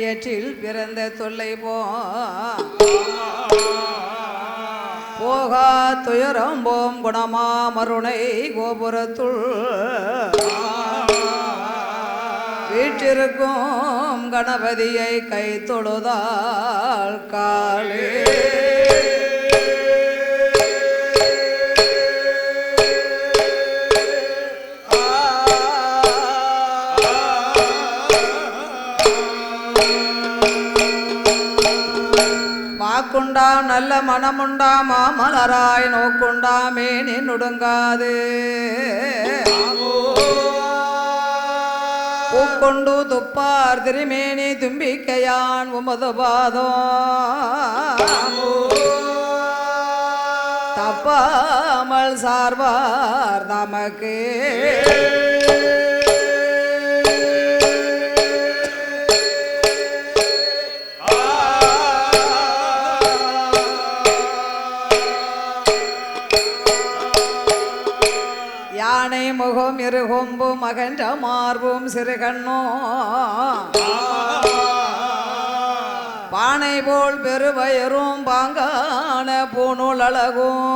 வயிற்றில் பிறந்த தொல்லை போகா துயரம் போம் குணமா மருணை கோபுரத்துள் வீற்றிருக்கும் கணபதியை கை தொழுதால் காலே வாக்குண்டாம் நல்ல மனமுண்டாம் மாமலராய் நோக்குண்டாமே நீ நுடுங்காது பூக்கொண்டு துப்பார் திருமேனி தும்பிக்கையான் உமது பாதம் தப்பாமல் சார்வார் தமக்கு யானை முகம் இருகொம்பும் அகன்ற மார்பும் சிறுகண்ணோ பானை போல் பெருவயரும் பாங்கான பூணுள் அழகும்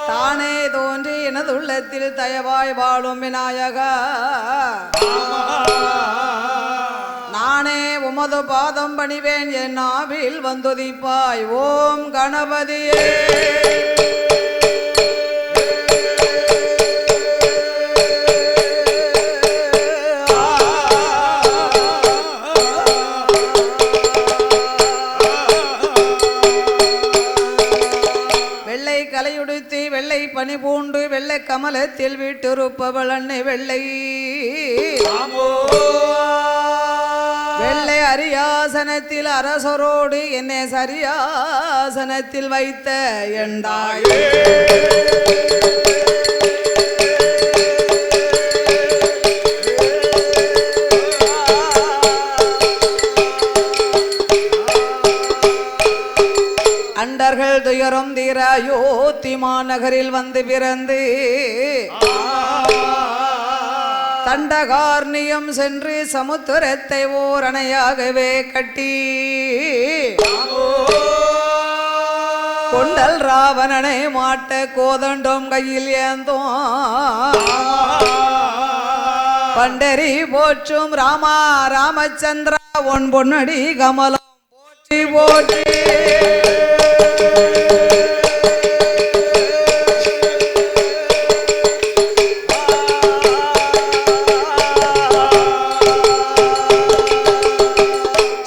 தானே தோன்றி எனதுள்ளத்தில் தயவாய் வாழும் விநாயகா நானே உமது பாதம் பணிவேன் என் நாவில் வந்துதிப்பாய் ஓம் கணபதியே வெள்ளை கலையுடுத்தி வெள்ளை பனி பூண்டு வெள்ளை கமலத்தில் வீட்டிருப்பவள் அன்னை வெள்ளை வெள்ளை அரியாசனத்தில் அரசரோடு என்னை சரியாசனத்தில் வைத்த எண்டாயே அண்டர்கள் துயரம் தீர அயோத்தி மாநகரில் வந்து பிறந்து தண்டகார்ணியம் சென்று சமுத்திரத்தை ஓர் அணையாகவே கட்டி கொண்டல் ராவணனை மாட்ட கோதண்டம் கையில் ஏந்தோம் பண்டரி போற்றும் ராமா ராமச்சந்திரா ஒன் பொன்னடி கமலம் போற்றி போற்றி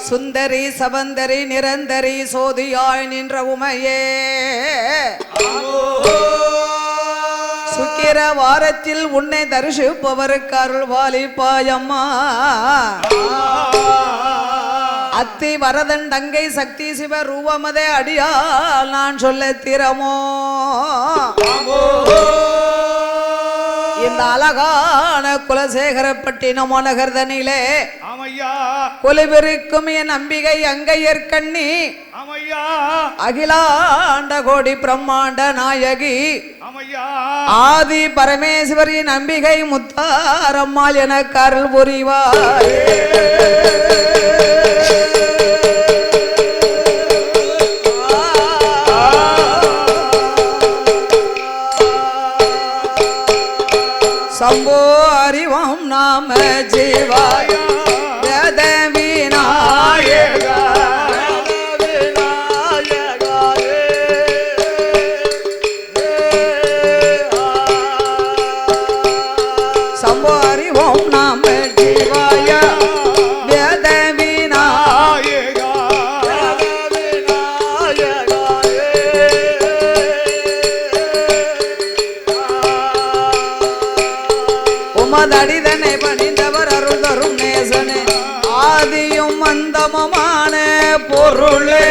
சுந்தரி சவந்தரி நிரந்தரி சோதியாய் நின்ற உமையே சுக்கிர வாரத்தில் உன்னை தரிசிப்பவருக்கு அருள் வாலிப்பாயம்மா அத்தி வரதன் தங்கை சக்தி சிவ ரூபமதே அடியால் நான் சொல்ல திறமோ இந்த அழகான குலசேகரப்பட்டினம் நகர்தனிலே கொலுவிருக்கும் என் அம்பிகை அங்கையற்கண்ணி அகிலாண்ட கோடி பிரம்மாண்ட நாயகி ஆதி பரமேஸ்வரின் அம்பிகை முத்தாரம்மாள் எனக்கு அருள் புரிவார் சம்போ அறிவம் நாம ஜீவாய வேத விநாயக சம்போ அறிவம் நாம ஜீவாய வேத விநாயக உமதடிதனை பணிந்தவர் அருள் தரும் நேசனே ஆதியும் அந்தமுமான பொருளே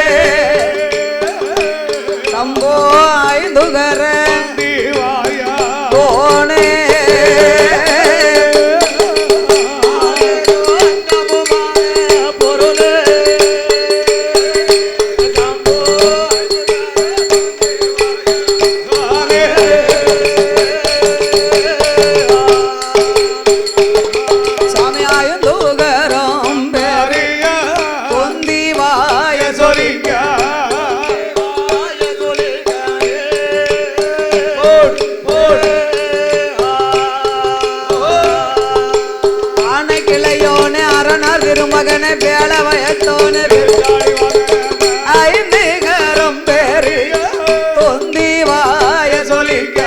சம்போ ஐந்துகர கோணே மகனை பேள வயத்தோனே ஐந்து கரம் பேரு தொந்தி வாய சொல்லிக்க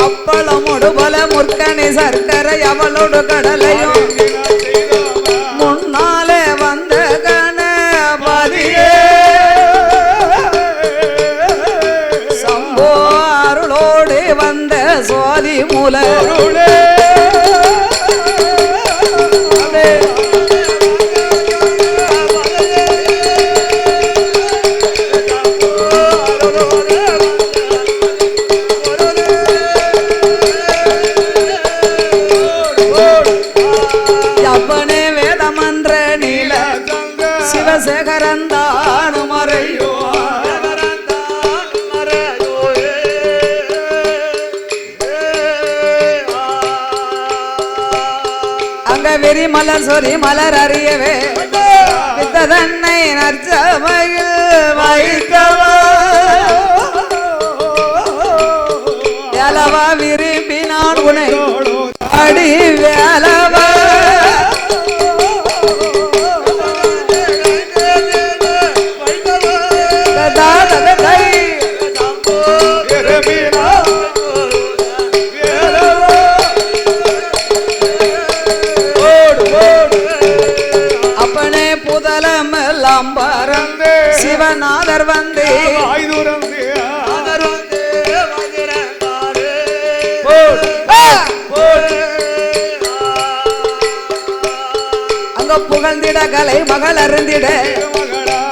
அப்பளமோடு பல முற்கனி சர்க்கரை அவளோடு கடலையும் முன்னாலே வந்த கணபதியே சம்போ அருளோடு வந்த சுவாதி மூல சிவசேகரந்தானு மறையோ அங்க வெறி மலர் சொறி மலர் அறியவே வித்ததன்னை நற்சமையில் வைத்தவா வேலவா விரும்பினான் உனை அடி வேலவா அப்பனே புதலமெல்லாம் பறந்து சிவநாதர் வந்து அங்க புகழ்ந்திட கலை மகள் அருந்திட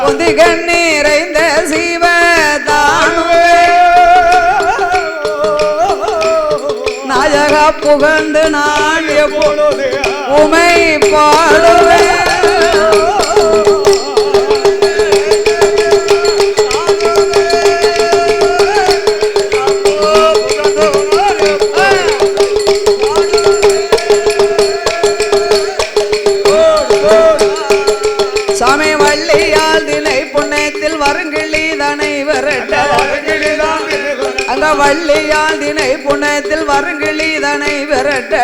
பொந்தி கண்ணீரைந்த சிவ தானுவே நாயகா புகழ்ந்து நான் எப்பொழுது உமை பாடுவேன் சாமி வள்ளியால் தினை புண்ணத்தில் வருங்கிள்ளி தனை விரட்ட அங்க வள்ளியால் தினை புண்ணத்தில் வருங்கிள்ளி தனை விரட்ட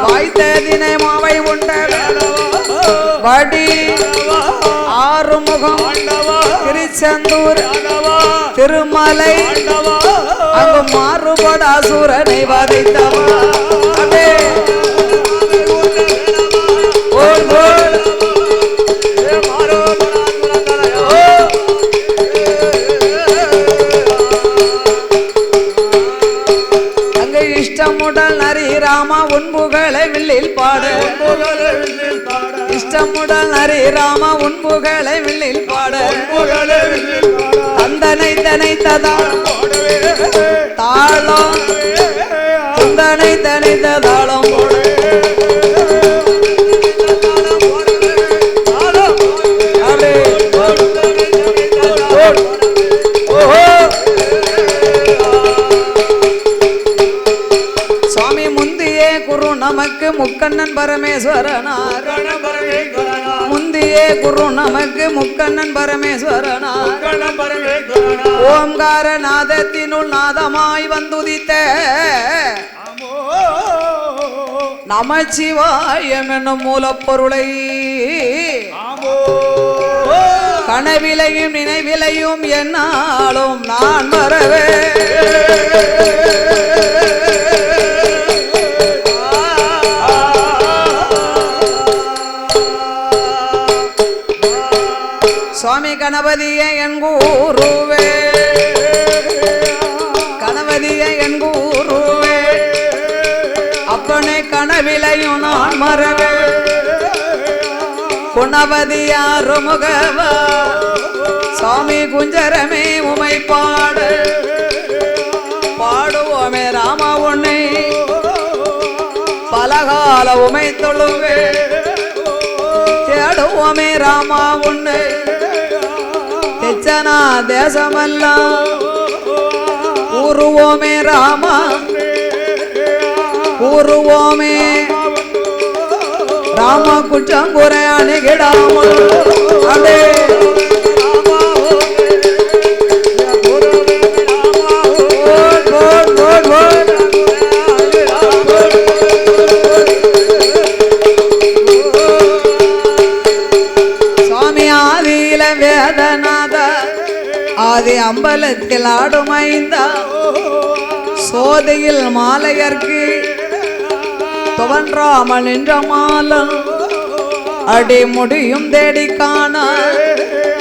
வாய்த்த தினை மாவை உண்ட வடி ஆறுமுகம் திருச்செந்தூர் திருமலை அங்கு மாறுபடா சூரனை வதைத்தவா இஷ்டமுடல் நரி ராமா உன்புகளை வில்லில் பாடு இஷ்டமுடல் நரி ராமா உன்புகளை வில்லில் பாடு தந்தனை தனைத்ததாளம் தாளம் தந்தனை தனைத்ததாளம் நமக்கு முக்கண்ணன் பரமேஸ்வரனார் முந்தியே குரு நமக்கு முக்கண்ணன் பரமேஸ்வரனார் ஓம்கார நாதத்தினுள் நாதமாய் வந்துதித்த நமச்சிவாயம் என்னும் மூலப்பொருளை கனவிலையும் நினைவிலையும் என்னாலும் நான் மறவே சுவாமி கணபதியே என் குருவே கணபதியே என் குருவே அப்பனே கனவிலையும் நான் மறவே குணபதியாரு முகவா சுவாமி குஞ்சரமே உமை பாடு பாடுவோமே ராமா உன்னை பலகால உமை தொழுவே தேடுவோமே ராமா உன்னை தெச்சனா தேசமெல்லாம் கூறுவோமே ராமா கூறுவோமே ராமா குற்றங்குறை அணுகிடாமல் அடே நிலத்தில் ஆடுமைந்தா சோதையில் மாலையர்க்கு துவன்றாமல் நின்ற மாலம் அடி முடியும் தேடி காண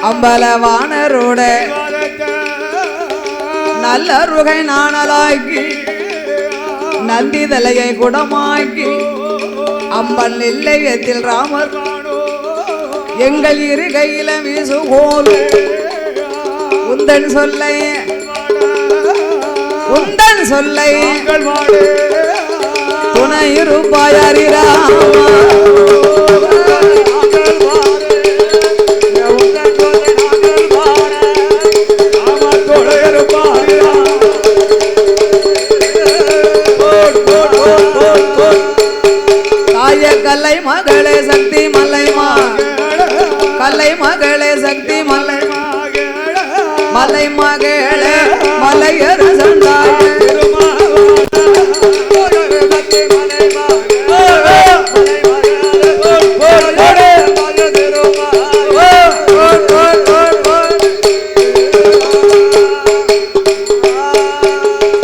அம்பலவானரோட நல்ல ருகை நாணலாக்கி நந்தி தலையை குடமாக்கி அம்பல் நிலையத்தில் ராமர் எங்கள் இரு கையில வீசுகோல் உந்தன் சொல்லை துணை இருப்பாய் அறிராமா கலை மகளே சக்தி மலைமா கலை மகளே சக்தி மலை மலை மகளே மலையர் சண்டாய்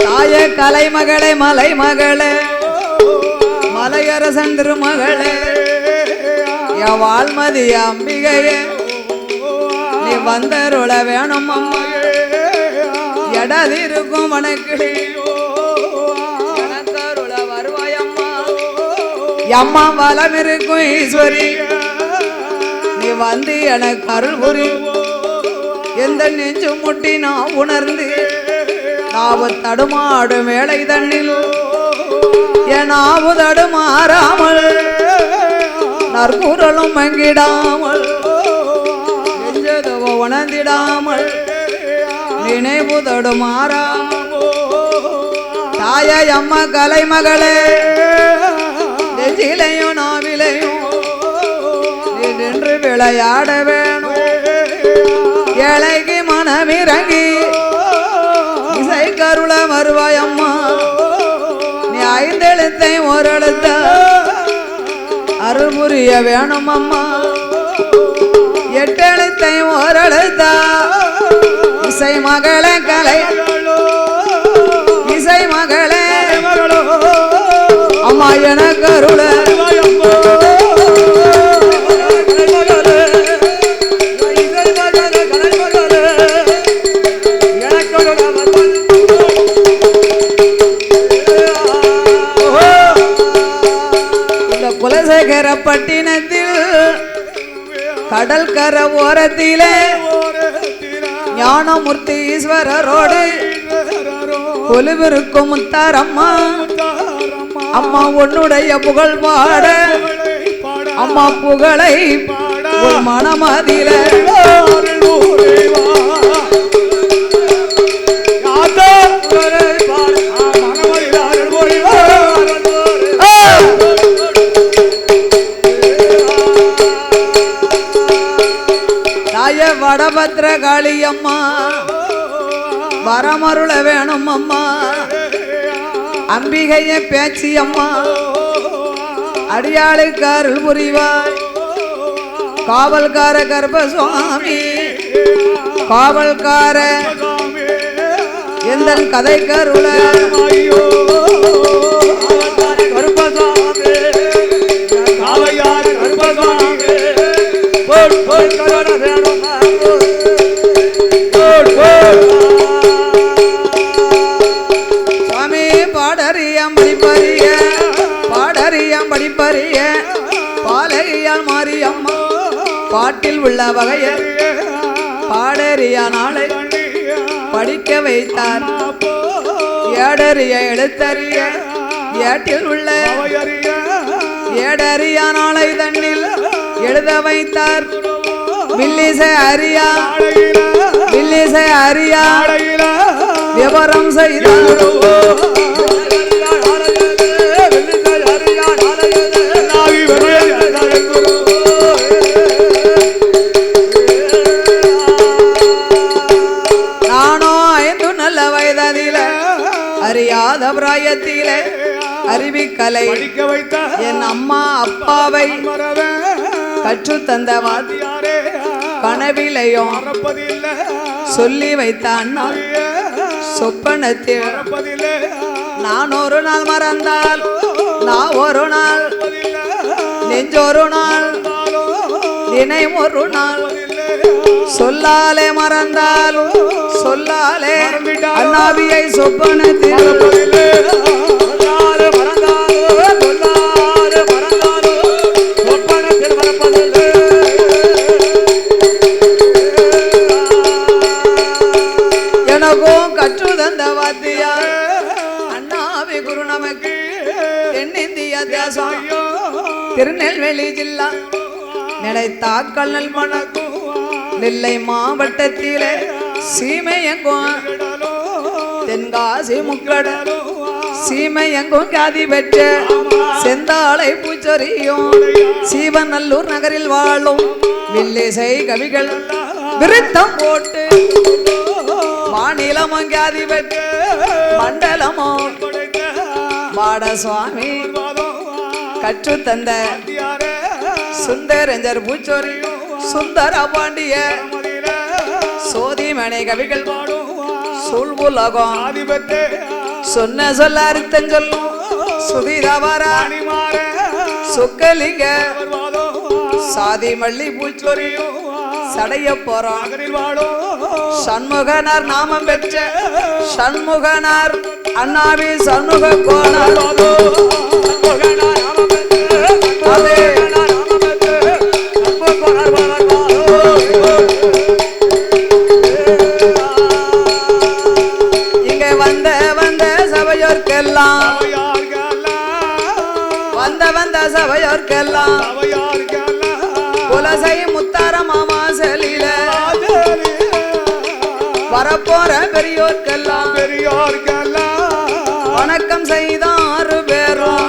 தாய கலை மகளே மலை மகளே மலையரசன் திருமகளே வாழ்மதி அம்பிகையே நீ வந்தருள வேணும் அம்மா எடதிருக்கும் வனக்கிளி எனக்கருள வருவாய் அம்மா அம்மா வலம் இருக்கும் ஈஸ்வரி நீ வந்து எனக்கு அருள் புரி எந்த நெஞ்சு முட்டி நான் உணர்ந்து நாவு தடுமாடும் வேளை தண்ணில் எனாவு தடுமாறாமல் நற்குரலும் மங்கிடாமல் நெஞ்சதவோ உணர்ந்திடாமல் நினைவு தடுமாறாமல் தாயாய் அம்மா கலை மகளே நெஞ்சிலையும் நாவிலையும் நீ நின்று விளையாட வேணும் ஏழைக்கு மனமிறங்கி இசை கருள வருவாய் அம்மா நீ ஐந்தெழுத்தை ஓரெழுத்த அருள் புரிய வேணும் அம்மா எட்டெழுத்தை ஓரெழுத்தா இசை மகளே கலை இசை மகளே அம்மா எனக்கு அருள குலசேகர பட்டினத்தில் கடல் கர ஓரத்திலே ஞானமூர்த்தி ஈஸ்வரரோடு கொலுவிருக்கும் முத்தாரம்மா அம்மா உன்னுடைய புகழ் பாட அம்மா புகழை மனமதில வடபத்ர காளி அம்மா வரமருள வேணும் அம்மா அம்பிகைய பேச்சி அம்மா அடியாளுக்கு அருள் புரிவாய் காவல்கார கர்ப்பசுவாமி காவல்கார எந்த கதை கருள சுவாமி பாடறியாம் படிப்பறிய பாடறியாம் படிப்பறிய பாலகியால் மாரியம்மா பாட்டில் உள்ள வகைய பாடறிய நாளை படிக்க வைத்தார் ஏடறிய எழுத்தறிய ஏட்டில் உள்ள ஏடறிய நாளை தண்ணில் எழுத வைத்தார் வில்லிசை அறியா வில்லிசை அறியா விவரம் செய்தார் நானோ 5 நல்ல வயதில அறியாத பிராயத்திலே அறிவிக்கலை என் அம்மா அப்பாவை கற்று தந்த வாத்தியாரே கனவிலையும் சொல்லி வைத்த அண்ணா சொப்பனத்தில் நான் ஒரு நாள் மறந்தால் நான் ஒரு நாள் நெஞ்சொரு நாள் தினை ஒரு நாள் சொல்லாலே மறந்தாலும் சொல்லாலே அண்ணாவியை சொப்பனத்தில் எனக்கும் கற்று தந்த வாத்தியார் அண்ணாவி குரு நமக்கு தென்னிந்திய தேசம் திருநெல்வேலி ஜில்லா நினைத்தாக்கல் மணக்கும் நெல்லை மாவட்டத்திலே சீமை எங்கும் தென்காசி முக்கடல் சீமை எங்கும் காதி பெற்ற செந்தாளை பூச்சொரியும் சீவநல்லூர் நகரில் வாழும் வில்லிசை கவிகள் விருத்தம் போட்டு மாநிலமும் காதி பெற்ற மண்டலமோ மாட சுவாமி கற்று தந்த சுந்தரஞ்சர் பூச்சொரி சுந்தர பாண்டிய சோதிமணி கவிகள் சூழ்வுலகம் சொன்ன சொல்ல அர்த்தம் சொல்லும் சுதிரவரா சுக்கலிங்க சாதி மல்லி பூச்சொரி சடைய போறோம் சண்முகனார் நாமம் பெற்ற சண்முகனார் அண்ணாவி சண்முக கோணர் இங்க வந்த வந்த சபையோர்க்கெல்லாம் வந்த சபையோர்க்கெல்லாம் குலசை முத்தார மாமா செலில வரப்போற பெரியோர்க்கெல்லாம் வணக்கம் செய்த 6 பேரும்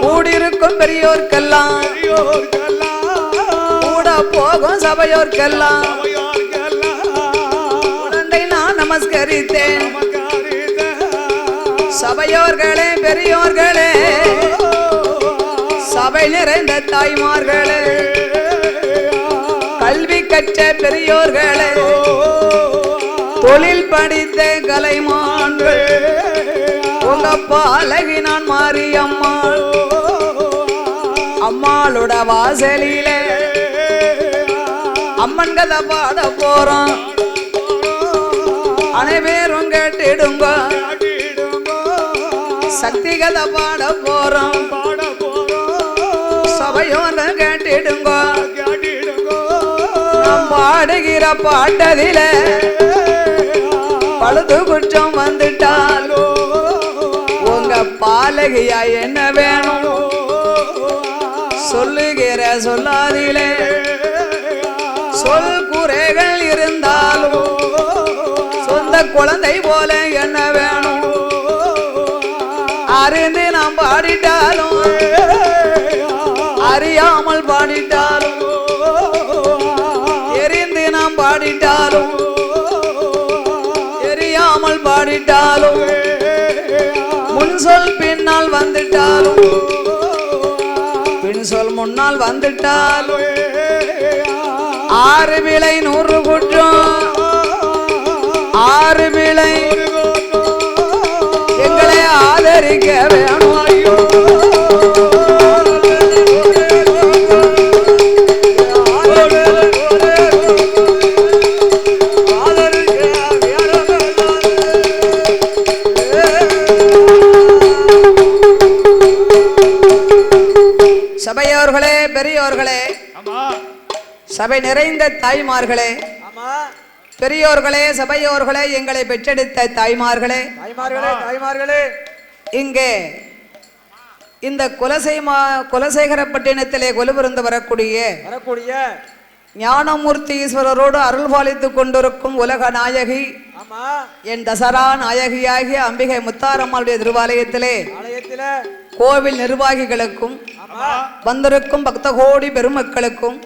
கூடியிருக்கும் பெரியோர்க்கெல்லாம் கூட போகும் சபையோர்க்கெல்லாம் குழந்தை நான் நமஸ்கரித்தேன் சபையோர்களே பெரியோர்களே சபை நிறைந்த தாய்மார்களே கல்வி கற்ற பெரியோர்களே தொழில் படித்த கலைமான்கள் உங்க பாலகி நான் மாரியம்மாள் அம்மாளோட வாசலிலே அம்மன் கதை பாட போறோம் அனைவரும் கேட்டிடுங்க சக்தி கதை பாட போறோம் சபையோட கேட்டிடுங்க நாம் பாடுகிற பாட்டதில பழுது குற்றம் வந்துட்டாலோ உங்க பாலகியா என்ன வேணும் சொல்லுகிற சொல்லாதிலே சொல் குறைகள் இருந்தாலும் சொந்த குழந்தை போல என்ன வேணும் அறிந்து நாம் பாடிட்டாலும் அறியாமல் பாடிட்டாலும் எரிந்து நாம் பாடிட்டாலும் எரியாமல் பாடிட்டாலும் முன் சொல் பின்னால் வந்துட்டாலும் பின் சொல் முன்னால் வந்துட்டாலும் 6 விலை 100 குற்றம் 6 விலை எங்களை ஆதரிக்க வேணும் ஐயோ சபையோர்களே பெரியோர்களே சபை நிறைந்த தாய்மார்களே பெரியோர்களே சபையோர்களே எங்களை பெற்றெடுத்த தாய்மார்களே இங்கே இந்த குலசேகரப்பட்டினத்திலே கொலுவிருந்து வரக்கூடிய ஞானமூர்த்தி ஈஸ்வரரோடு அருள் பாலித்துக் கொண்டிருக்கும் உலக நாயகி என் தசரா நாயகியாகிய அம்பிகை முத்தாரம்மாளுடைய திருவாலயத்திலே கோவில் நிர்வாகிகளுக்கும் வந்திருக்கும் பக்த கோடி பெருமக்களுக்கும்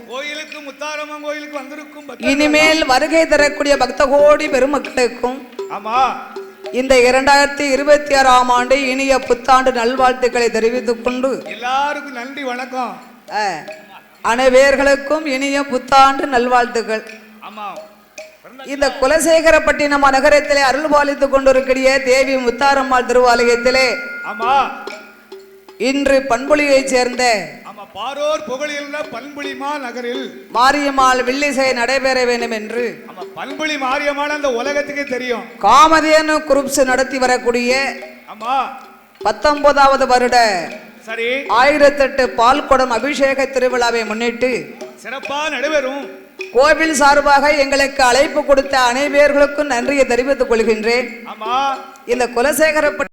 இனிமேல் வருகை தரக்கூடிய பக்த கோடி பெருமக்களுக்கும் இந்த 2026ஆம் ஆண்டு இனிய புத்தாண்டு நல்வாழ்த்துக்களை தெரிவித்துக் கொண்டு எல்லாருக்கும் நன்றி வணக்கம். அனைவர்களுக்கும் இனிய புத்தாண்டு நல்வாழ்த்துக்கள். ஆமா. இந்த குலசேகரப்பட்டினம் நகரத்திலே அருள் பாலித்துக் கொண்டிருக்கிற தேவி முத்தாரம்மாள் திருவாலயத்திலே ஆமா இன்று பண்புலியைச் சேர்ந்த ஆமா பாரோர் புகழிலுள்ள பண்புலிமா நகரில் மாரியம்மாள் வில்லிசை நடைபெற வேண்டும் என்று ஆமா பண்புலி மாரியம்மாள் அந்த உலகத்துக்கு தெரியும். காமதேனு குரூப்ஸ் நடத்தி வரக்கூடிய ஆமா 19வது வருட சரி 1008 பால்குடம் அபிஷேக திருவிழாவை முன்னிட்டு சிறப்பா நடைபெறும். கோவில் சார்பாக எங்களுக்கு அழைப்பு கொடுத்த அனைவர்களுக்கும் நன்றியை தெரிவித்துக் கொள்கின்றேன். ஆமா இந்த குலசேகரப்பட்டினம்